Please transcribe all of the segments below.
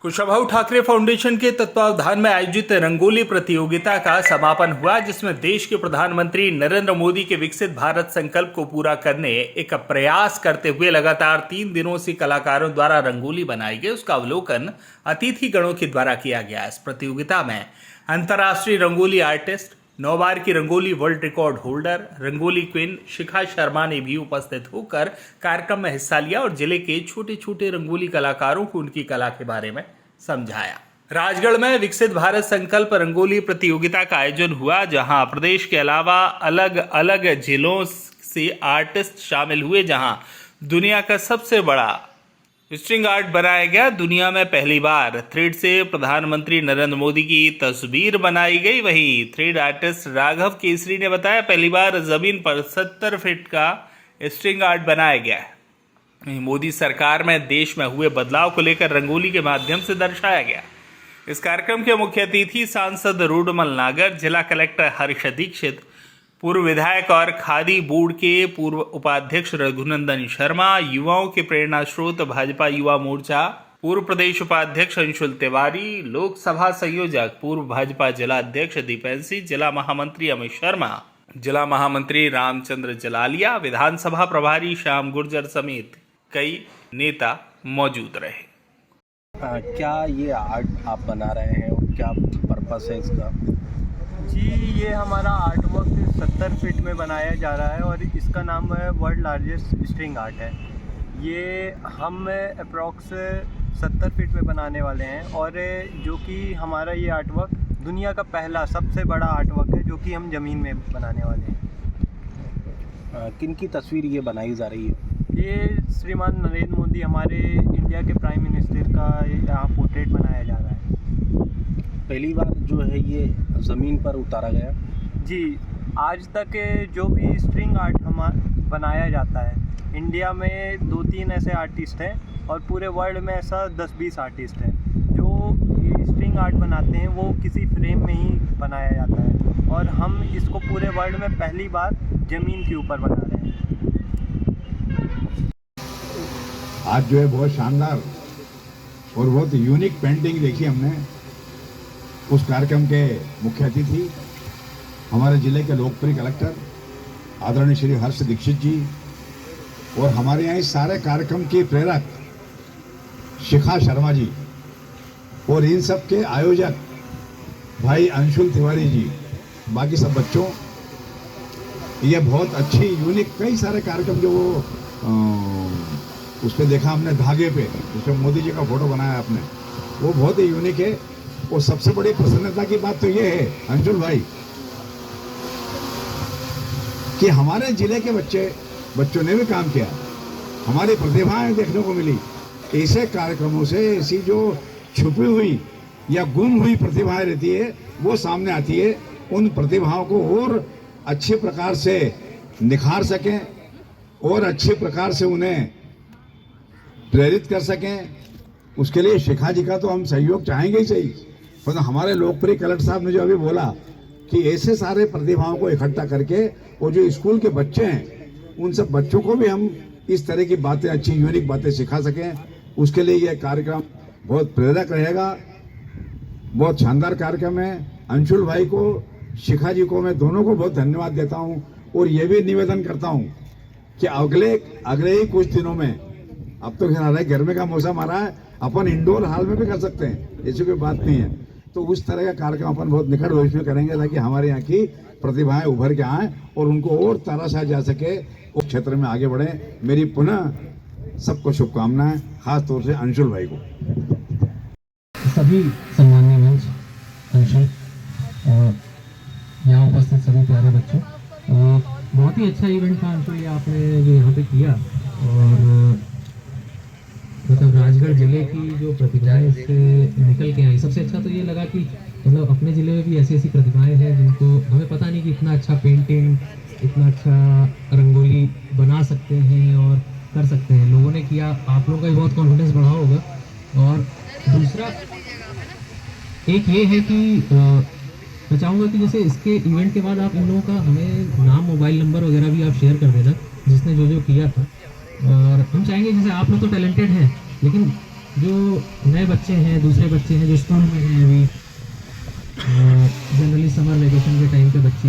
Kushabhau Thackeray foundation के तत्वावधान में आयोजित रंगोली प्रतियोगिता का समापन हुआ, जिसमें देश के प्रधानमंत्री नरेंद्र मोदी के विकसित भारत संकल्प को पूरा करने एक प्रयास करते हुए लगातार 3 दिनों से कलाकारों द्वारा रंगोली बनाई गई, उसका अवलोकन अतिथि गणों के द्वारा किया गया। इस प्रतियोगिता में अंतर्राष्ट्रीय रंगोली आर्टिस्ट, 9 बार की rangoli world record holder rangoli queen Shikha Sharma ने भी उपस्थित होकर कार्यक्रम में हिस्सा लिया और जिले के छोटे छोटे रंगोली कलाकारों को उनकी कला के बारे में समझाया। राजगढ़ में विकसित भारत संकल्प रंगोली प्रतियोगिता का आयोजन हुआ, जहां प्रदेश के अलावा अलग अलग जिलों से आर्टिस्ट शामिल हुए। जहां दुनिया का सबसे बड़ा स्ट्रिंग आर्ट बनाया गया। दुनिया में पहली बार थ्रेड से प्रधानमंत्री नरेंद्र मोदी की तस्वीर बनाई गई। वहीं थ्रेड आर्टिस्ट राघव केसरी ने बताया, पहली बार जमीन पर 70 फीट का स्ट्रिंग आर्ट बनाया गया है। मोदी सरकार में देश में हुए बदलाव को लेकर रंगोली के माध्यम से दर्शाया गया। इस कार्यक्रम के मुख्य अतिथि सांसद रूडमल नागर, जिला कलेक्टर हर्ष दीक्षित, पूर्व विधायक और खादी बोर्ड के पूर्व उपाध्यक्ष रघुनंदन शर्मा, युवाओं के प्रेरणा स्रोत भाजपा युवा मोर्चा पूर्व प्रदेश उपाध्यक्ष अंशुल तिवारी, लोकसभा संयोजक पूर्व भाजपा जिला अध्यक्ष दीपेंद्र सिंह, जिला महामंत्री अमित शर्मा, जिला महामंत्री रामचंद्र जलालिया, विधानसभा प्रभारी श्याम गुर्जर समेत कई नेता मौजूद रहे। क्या ये आर्ट आप बना रहे हैं और क्या पर्पस है इसका? जी, ये हमारा आर्ट वर्क 70 फीट में बनाया जा रहा है और इसका नाम है वर्ल्ड लार्जेस्ट स्ट्रिंग आर्ट है। ये हम अप्रॉक्स 70 फीट में बनाने वाले हैं और जो कि हमारा ये आर्ट वर्क दुनिया का पहला सबसे बड़ा आर्ट वर्क है, जो कि हम ज़मीन में बनाने वाले हैं। किन की तस्वीर ये बनाई जा रही है? ये श्रीमान नरेंद्र मोदी, हमारे इंडिया के प्राइम मिनिस्टर का यहाँ पोर्ट्रेट बनाया जा रहा है। पहली बार जो है ये ज़मीन पर उतारा गया? जी, आज तक जो भी स्ट्रिंग आर्ट बनाया जाता है, इंडिया में 2-3 ऐसे आर्टिस्ट हैं और पूरे वर्ल्ड में ऐसा 10-20 आर्टिस्ट हैं जो ये स्ट्रिंग आर्ट बनाते हैं। वो किसी फ्रेम में ही बनाया जाता है और हम इसको पूरे वर्ल्ड में पहली बार ज़मीन के ऊपर बना रहे हैं। आज जो है बहुत शानदार और बहुत यूनिक पेंटिंग देखी हमने। उस कार्यक्रम के मुख्य अतिथि हमारे जिले के लोकप्रिय कलेक्टर आदरणीय श्री हर्ष दीक्षित जी और हमारे यहाँ इस सारे कार्यक्रम के प्रेरक शिखा शर्मा जी और इन सब के आयोजक भाई अंशुल तिवारी जी, बाकी सब बच्चों, ये बहुत अच्छी यूनिक कई सारे कार्यक्रम जो वो उस पर देखा हमने धागे पे, उसमें मोदी जी का फोटो बनाया आपने, वो बहुत ही यूनिक है। और सबसे बड़ी प्रसन्नता की बात तो ये है अंशुल भाई कि हमारे जिले के बच्चों ने भी काम किया, हमारी प्रतिभाएं देखने को मिली। ऐसे कार्यक्रमों से ऐसी जो छुपी हुई या गुम हुई प्रतिभाएं रहती है वो सामने आती है। उन प्रतिभाओं को और अच्छे प्रकार से निखार सकें और अच्छे प्रकार से उन्हें प्रेरित कर सकें, उसके लिए शिखा जी का तो हम सहयोग चाहेंगे ही सही। पर हमारे लोकप्रिय कलेक्टर साहब ने जो अभी बोला कि ऐसे सारे प्रतिभाओं को इकट्ठा करके और जो स्कूल के बच्चे हैं उन सब बच्चों को भी हम इस तरह की बातें, अच्छी यूनिक बातें सिखा सकें, उसके लिए यह कार्यक्रम बहुत प्रेरक रहेगा। बहुत शानदार कार्यक्रम है। अंशुल भाई को, शिखा जी को, मैं दोनों को बहुत धन्यवाद देता हूँ और ये भी निवेदन करता हूँ कि अगले ही कुछ दिनों में, अब तो गर्मी का मौसम आ रहा है, अपन इंडोर हॉल में भी कर सकते हैं, ऐसी कोई बात नहीं है। तो उस तरह का कार्यक्रम अपन बहुत निकट भविष्य में करेंगे ताकि हमारे यहाँ की प्रतिभाएं उभर के आएँ और उनको और तराशा जा सके, उस क्षेत्र में आगे बढ़े। मेरी पुनः सबको शुभकामनाएं, खास तौर से अंशुल भाई को। सभी सम्माननीय मंच, अंशुल और यहाँ उपस्थित सभी प्यारे बच्चों, बहुत ही अच्छा इवेंट था अंशुल, ये आपने जो यहाँ पे किया। और मतलब राजगढ़ जिले की जो प्रतिभाएं इससे निकल के आई, सबसे अच्छा तो ये लगा कि मतलब अपने जिले में भी ऐसी ऐसी प्रतिभाएं हैं जिनको हमें पता नहीं कि इतना अच्छा पेंटिंग, इतना अच्छा रंगोली बना सकते हैं और कर सकते हैं। लोगों ने किया, आप लोगों का भी बहुत कॉन्फिडेंस बढ़ा होगा। और दूसरा एक ये है कि मैं चाहूँगा कि जैसे इसके इवेंट के बाद आप इन लोगों का हमें नाम, मोबाइल नंबर वगैरह भी आप शेयर कर देना, जिसने जो किया था। और हम चाहेंगे, जैसे आप लोग तो टैलेंटेड हैं, लेकिन जो नए बच्चे हैं, दूसरे बच्चे हैं जो स्कूल में हैं अभी, जनरली समर वेकेशन के टाइम पे बच्चे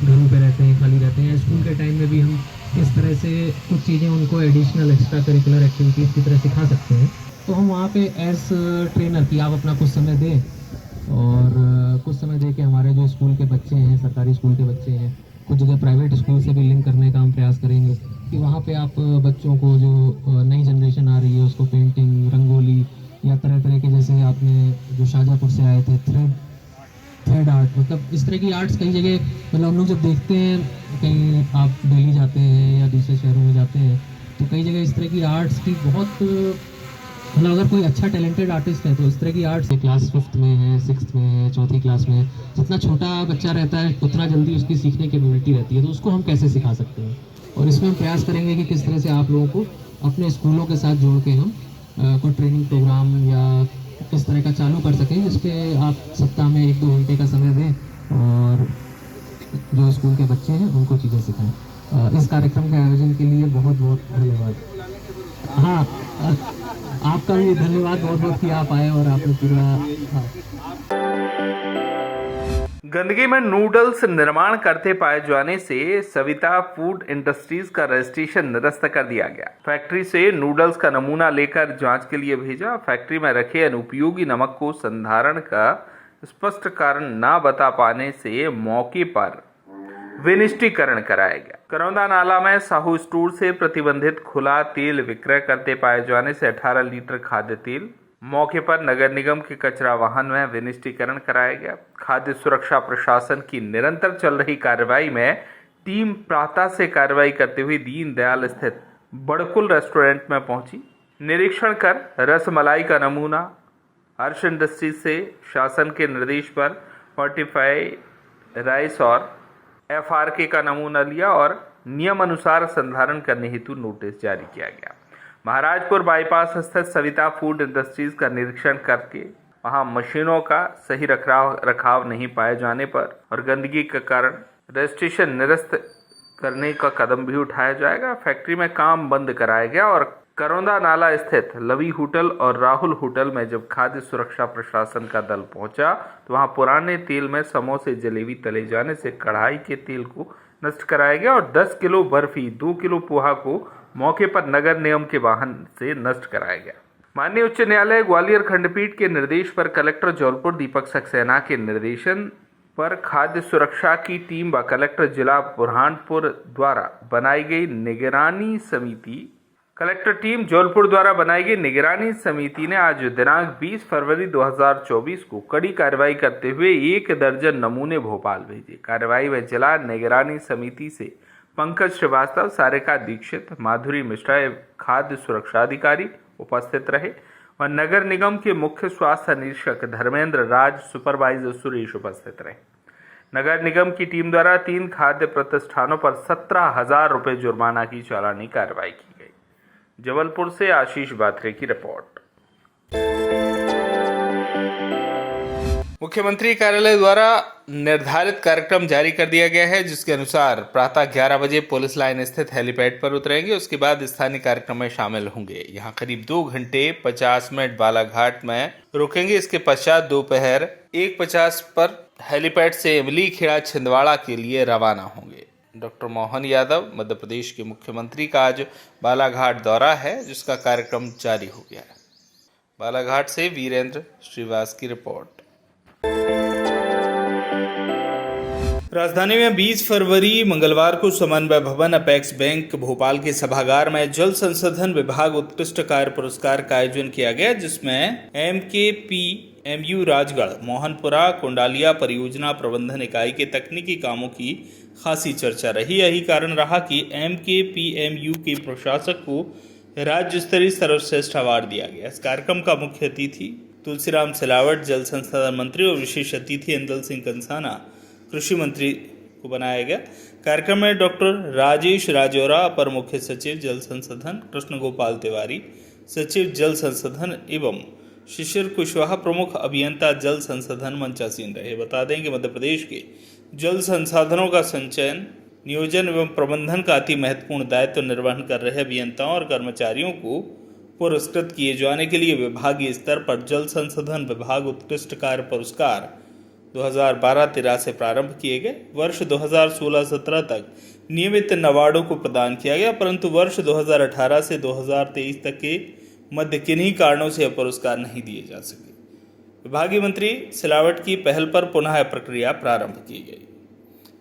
घरों पे रहते हैं, खाली रहते हैं, स्कूल के टाइम में भी हम इस तरह से कुछ चीज़ें उनको एडिशनल एक्स्ट्रा करिकुलर एक्टिविटीज़ की तरह सिखा सकते हैं। तो हम वहाँ पे एज ट्रेनर कि आप अपना कुछ समय दें और कुछ समय दे के हमारे जो स्कूल के बच्चे हैं, सरकारी स्कूल के बच्चे हैं, कुछ जगह प्राइवेट स्कूल से भी लिंक करने का हम प्रयास करेंगे कि वहाँ पे आप बच्चों को जो नई जनरेशन आ रही है उसको पेंटिंग, रंगोली या तरह तरह के, जैसे आपने जो शाहजहाँपुर से आए थे थ्रेड आर्ट, मतलब इस तरह की आर्ट्स कई जगह, मतलब हम लोग जब देखते हैं कहीं आप दिल्ली जाते हैं या दूसरे शहरों में जाते हैं तो कई जगह इस तरह की आर्ट्स की बहुत, मतलब अगर कोई अच्छा टैलेंटेड आर्टिस्ट है तो इस तरह की आर्ट्स क्लास 5th में है, 6th में है, 4th क्लास में है, जितना छोटा बच्चा रहता है उतना जल्दी उसकी सीखने की एबिलिटी रहती है, तो उसको हम कैसे सिखा सकते हैं। और इसमें हम प्रयास करेंगे कि किस तरह से आप लोगों को अपने स्कूलों के साथ जोड़ के हम कोई ट्रेनिंग प्रोग्राम या इस तरह का चालू कर सकें जिसपे आप सप्ताह में 1-2 घंटे का समय दें और जो स्कूल के बच्चे हैं उनको चीज़ें सिखाएं। इस कार्यक्रम के आयोजन के लिए बहुत बहुत धन्यवाद। हाँ, आपका भी धन्यवाद बहुत बहुत कि आप आए और आपने पूरा। हाँ। गंदगी में नूडल्स निर्माण करते पाए जाने से सविता फूड इंडस्ट्रीज का रजिस्ट्रेशन निरस्त कर दिया गया। फैक्ट्री से नूडल्स का नमूना लेकर जांच के लिए भेजा। फैक्ट्री में रखे अनुपयोगी नमक को संधारण का स्पष्ट कारण न बता पाने से मौके पर विनिष्टीकरण कराया गया। करौंदा नाला में साहू स्टोर से प्रतिबंधित खुला तेल विक्रय करते पाए जाने से 18 लीटर खाद्य तेल मौके पर नगर निगम के कचरा वाहन में विनिष्टीकरण कराया गया। खाद्य सुरक्षा प्रशासन की निरंतर चल रही कार्रवाई में टीम प्रातः से कार्रवाई करते हुए दीनदयाल स्थित बड़कुल रेस्टोरेंट में पहुंची। निरीक्षण कर रसमलाई का नमूना हर्ष इंडस्ट्रीज से शासन के निर्देश पर फोर्टिफाइड राइस और FRK का नमूना लिया और नियम अनुसार संधारण करने हेतु नोटिस जारी किया गया। महाराजपुर बाईपास स्थित सविता फूड इंडस्ट्रीज का निरीक्षण करके वहां मशीनों का सही रखाव नहीं पाए जाने पर और गंदगी के कारण रजिस्ट्रेशन निरस्त करने का कदम भी उठाया जाएगा। फैक्ट्री में काम बंद कराया गया और करौंदा नाला स्थित लवी होटल और राहुल होटल में जब खाद्य सुरक्षा प्रशासन का दल पहुंचा तो वहां पुराने तेल में समोसे जलेबी तले जाने से कढ़ाई के तेल को नष्ट कराया गया और 10 किलो बर्फी, 2 किलो पोहा को मौके पर नगर निगम के वाहन से नष्ट कराया गया। माननीय उच्च न्यायालय ग्वालियर खंडपीठ के निर्देश पर कलेक्टर जौलपुर दीपक सक्सेना के निर्देशन पर खाद्य सुरक्षा की टीम व कलेक्टर जिला बुरहानपुर द्वारा बनाई गई निगरानी समिति जौलपुर द्वारा बनाई गई निगरानी समिति ने आज दिनांक 20 फरवरी 2024 को कड़ी कार्रवाई करते हुए 1 दर्जन नमूने भोपाल भेजे। कार्रवाई में जिला निगरानी समिति से पंकज श्रीवास्तव, सारिका दीक्षित, माधुरी मिश्रा खाद्य सुरक्षा अधिकारी उपस्थित रहे और नगर निगम के मुख्य स्वास्थ्य निरीक्षक धर्मेंद्र राज, सुपरवाइजर सुरेश उपस्थित रहे। नगर निगम की टीम द्वारा 3 खाद्य प्रतिष्ठानों पर 17,000 रुपये जुर्माना की चालानी कार्रवाई की गई। जबलपुर से आशीष बात्रे की रिपोर्ट। मुख्यमंत्री कार्यालय द्वारा निर्धारित कार्यक्रम जारी कर दिया गया है, जिसके अनुसार प्रातः 11 बजे पुलिस लाइन स्थित हेलीपैड पर उतरेंगे। उसके बाद स्थानीय कार्यक्रम में शामिल होंगे। यहां करीब 2 घंटे 50 मिनट बालाघाट में रुकेंगे। इसके पश्चात दोपहर 1:50 पर हेलीपैड से इमली खेड़ा छिंदवाड़ा के लिए रवाना होंगे। डॉक्टर मोहन यादव, मध्य प्रदेश के मुख्यमंत्री का आज बालाघाट दौरा है, जिसका कार्यक्रम जारी हो गया है। बालाघाट से वीरेंद्र श्रीवास की रिपोर्ट। राजधानी में 20 फरवरी मंगलवार को समन्वय भवन अपेक्स बैंक भोपाल के सभागार में जल संसाधन विभाग उत्कृष्ट कार्य पुरस्कार का आयोजन किया गया, जिसमें MKPMU राजगढ़ मोहनपुरा कोंडालिया परियोजना प्रबंधन इकाई के तकनीकी कामों की खासी चर्चा रही। यही कारण रहा कि MKPMU के प्रशासक को राज्य स्तरीय सर्वश्रेष्ठ अवार्ड दिया गया। इस कार्यक्रम का मुख्य अतिथि तुलसीराम सिलावट, जल संसाधन मंत्री, और विशेष अतिथि इंदल सिंह कंसाना, कृषि मंत्री को बनाया गया। कार्यक्रम में डॉक्टर राजेश राजौरा, अपर मुख्य सचिव जल संसाधन, कृष्ण गोपाल तिवारी, सचिव जल संसाधन एवं शिशिर कुशवाहा, प्रमुख अभियंता जल संसाधन मंचासीन रहे। बता दें कि मध्य प्रदेश के जल संसाधनों का संचयन, नियोजन एवं प्रबंधन का अति महत्वपूर्ण दायित्व निर्वहन कर रहे अभियंताओं और कर्मचारियों को पुरस्कृत किए जाने के लिए विभागीय स्तर पर जल संसाधन विभाग उत्कृष्ट कार्य पुरस्कार 2012-13 से प्रारंभ किए गए। वर्ष 2016-17 तक नियमित इन अवार्डों को प्रदान किया गया, परंतु वर्ष 2018 से 2023 तक के मध्य किन्हीं कारणों से यह पुरस्कार नहीं दिए जा सके। विभागीय मंत्री सिलावट की पहल पर पुनः प्रक्रिया प्रारंभ की गई।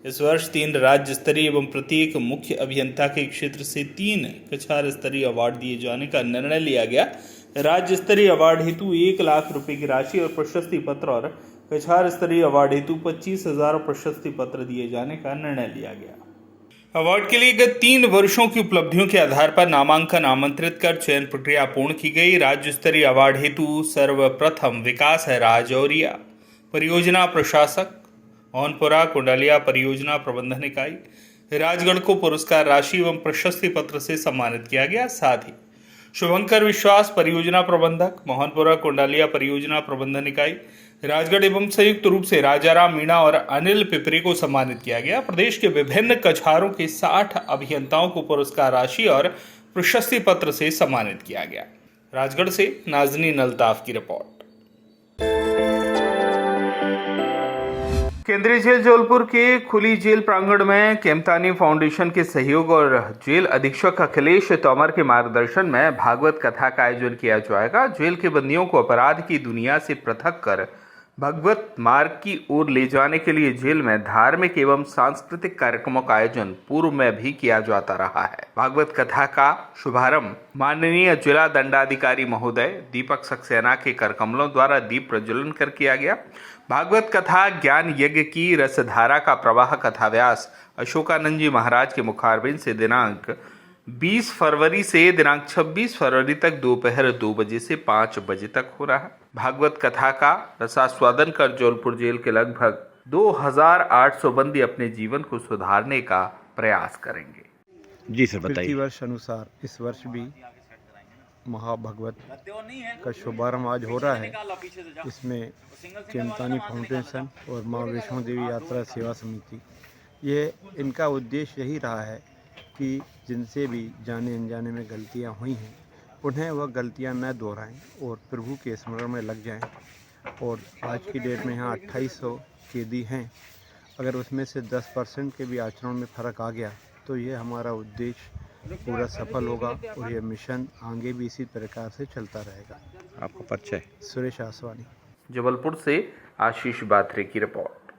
इस वर्ष 3 राज्य स्तरीय एवं प्रत्येक मुख्य अभियंता के क्षेत्र से 3 कछार स्तरीय अवार्ड दिए जाने का निर्णय लिया गया। राज्य स्तरीय अवार्ड हेतु 1 लाख रुपए की राशि और प्रशस्ति पत्र और कछार स्तरीय अवार्ड हेतु 25,000 प्रशस्ति पत्र दिए जाने का निर्णय लिया गया। अवार्ड के लिए गत 3 वर्षों की उपलब्धियों के आधार पर नामांकन आमंत्रित कर चयन प्रक्रिया पूर्ण की गई। राज्य स्तरीय अवार्ड हेतु सर्वप्रथम विकास है राजौरिया परियोजना प्रशासक, मोहनपुरा कुंडालिया परियोजना प्रबंधन इकाई, राजगढ़ को पुरस्कार राशि एवं प्रशस्ति पत्र से सम्मानित किया गया। साथ ही शुभंकर विश्वास परियोजना प्रबंधक, मोहनपुरा कुंडालिया परियोजना प्रबंधन इकाई, राजगढ़ एवं संयुक्त रूप से राजाराम मीणा और अनिल पिपरे को सम्मानित किया गया। प्रदेश के विभिन्न कछारों के 60 अभियंताओं को पुरस्कार राशि और प्रशस्ति पत्र से सम्मानित किया गया। राजगढ़ से नाजनीन अल्ताफ की रिपोर्ट। केंद्रीय जेल जबलपुर के खुली जेल प्रांगण में केमतानी फाउंडेशन के सहयोग और जेल अधीक्षक अखिलेश तोमर के मार्गदर्शन में भागवत कथा का आयोजन किया जाएगा। जेल के बंदियों को अपराध की दुनिया से पृथक कर भगवत मार्ग की ओर ले जाने के लिए जेल में धार्मिक एवं सांस्कृतिक कार्यक्रमों का आयोजन पूर्व में भी किया जाता रहा है। भागवत कथा का शुभारंभ माननीय जिला दंडाधिकारी महोदय दीपक सक्सेना के करकमलों द्वारा दीप प्रज्वलन कर किया गया। भागवत कथा ज्ञान यज्ञ की रसधारा का प्रवाह कथा व्यास अशोकानंद जी महाराज के मुखारबिंद से दिनांक 20 फरवरी से दिनांक 26 फरवरी तक दोपहर 2 बजे से 5 बजे तक हो रहा है। भागवत कथा का रसास्वादन कर जबलपुर जेल के लगभग 2,800 बंदी अपने जीवन को सुधारने का प्रयास करेंगे। जी सर, बताइए। प्रतिवर्ष अनुसार इस वर्ष भी महाभगवत का शुभारंभ आज हो रहा है। इसमें केमतानी फाउंडेशन और माँ वैष्णो देवी यात्रा सेवा समिति, ये इनका उद्देश्य यही रहा है कि जिनसे भी जाने अनजाने में गलतियां हुई हैं उन्हें वह गलतियां न दोहराएं और प्रभु के स्मरण में लग जाएं। और आज की डेट में यहाँ 2800 कैदी हैं। अगर उसमें से 10% के भी आचरण में फ़र्क आ गया तो ये हमारा उद्देश्य पूरा सफल होगा और ये मिशन आगे भी इसी प्रकार से चलता रहेगा। आपका परिचय? सुरेश आसवानी, जबलपुर से आशीष बात्रे की रिपोर्ट।